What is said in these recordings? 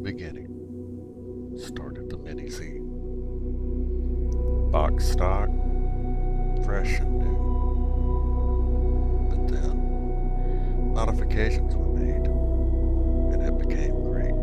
beginning. Started the Mini-Z. Box stock, fresh and new. But then, modifications were made, and it became great.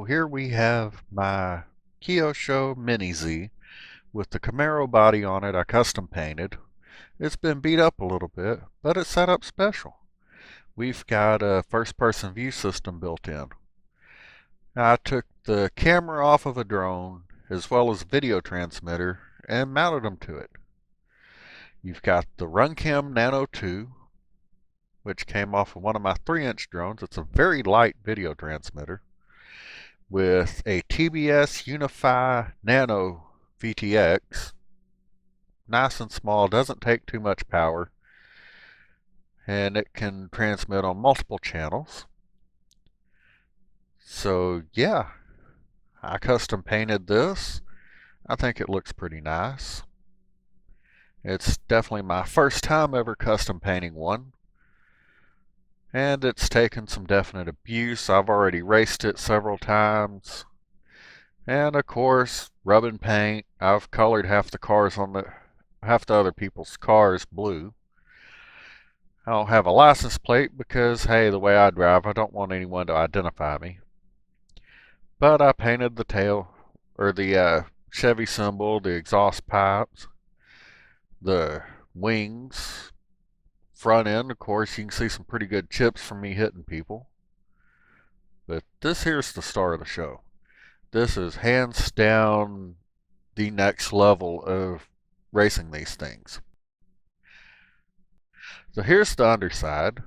Here we have my Kyosho Mini-Z with the Camaro body on it I custom painted. It's been beat up a little bit, but it's set up special. We've got a first-person view system built in. Now, I took the camera off of a drone as well as a video transmitter and mounted them to it. You've got the Runcam Nano 2, which came off of one of my 3-inch drones. It's a very light video transmitter, with a TBS Unify Nano VTX. Nice and small, doesn't take too much power, and it can transmit on multiple channels. So yeah, I custom painted this. I think it looks pretty nice. It's definitely my first time ever custom painting one, and it's taken some definite abuse. I've already raced it several times, and of course rubbing paint. I've colored half the other people's cars blue. I don't have a license plate because, hey, the way I drive, I don't want anyone to identify me. But I painted the tail, or the Chevy symbol, the exhaust pipes, the wings, front end. Of course, you can see some pretty good chips from me hitting people. But this here's the star of the show. This is hands down the next level of racing these things. So here's the underside.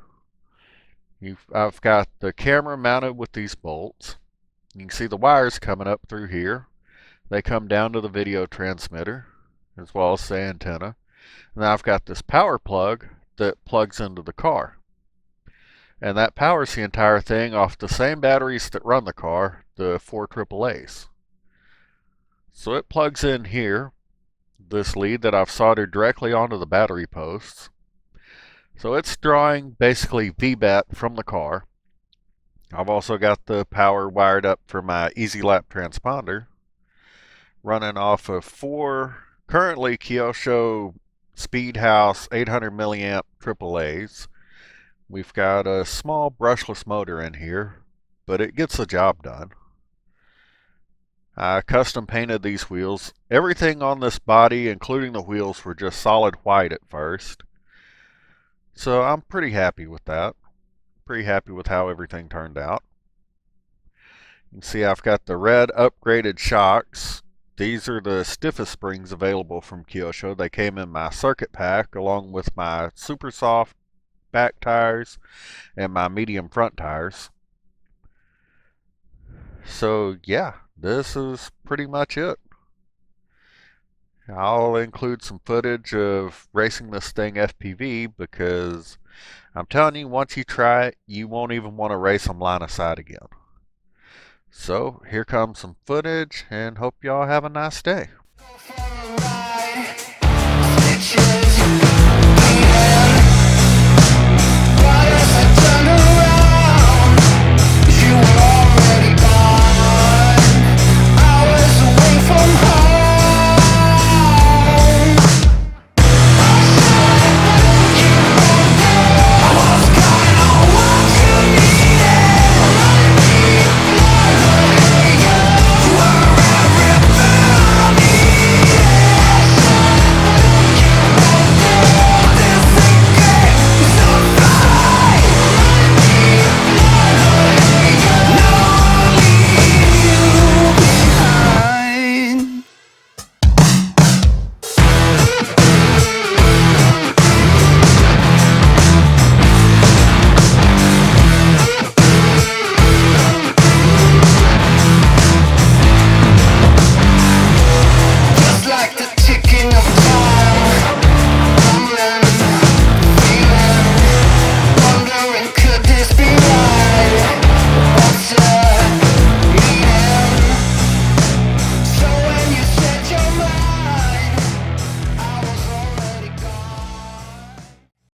I've got the camera mounted with these bolts. You can see the wires coming up through here. They come down to the video transmitter as well as the antenna. And I've got this power plug that plugs into the car. And that powers the entire thing off the same batteries that run the car, the 4 AAAs. So it plugs in here, this lead that I've soldered directly onto the battery posts. So it's drawing basically VBAT from the car. I've also got the power wired up for my Easy Lap transponder, running off of 4 currently Kyosho Speedhouse 800 milliamp AAAs. We've got a small brushless motor in here, but it gets the job done. I custom painted these wheels. Everything on this body, including the wheels, were just solid white at first. So I'm pretty happy with that. Pretty happy with how everything turned out. You can see I've got the red upgraded shocks. These are the stiffest springs available from Kyosho. They came in my circuit pack along with my super soft back tires and my medium front tires. So yeah, this is pretty much it. I'll include some footage of racing this thing FPV because I'm telling you, once you try it, you won't even want to race them line of sight again. So here comes some footage, and hope y'all have a nice day.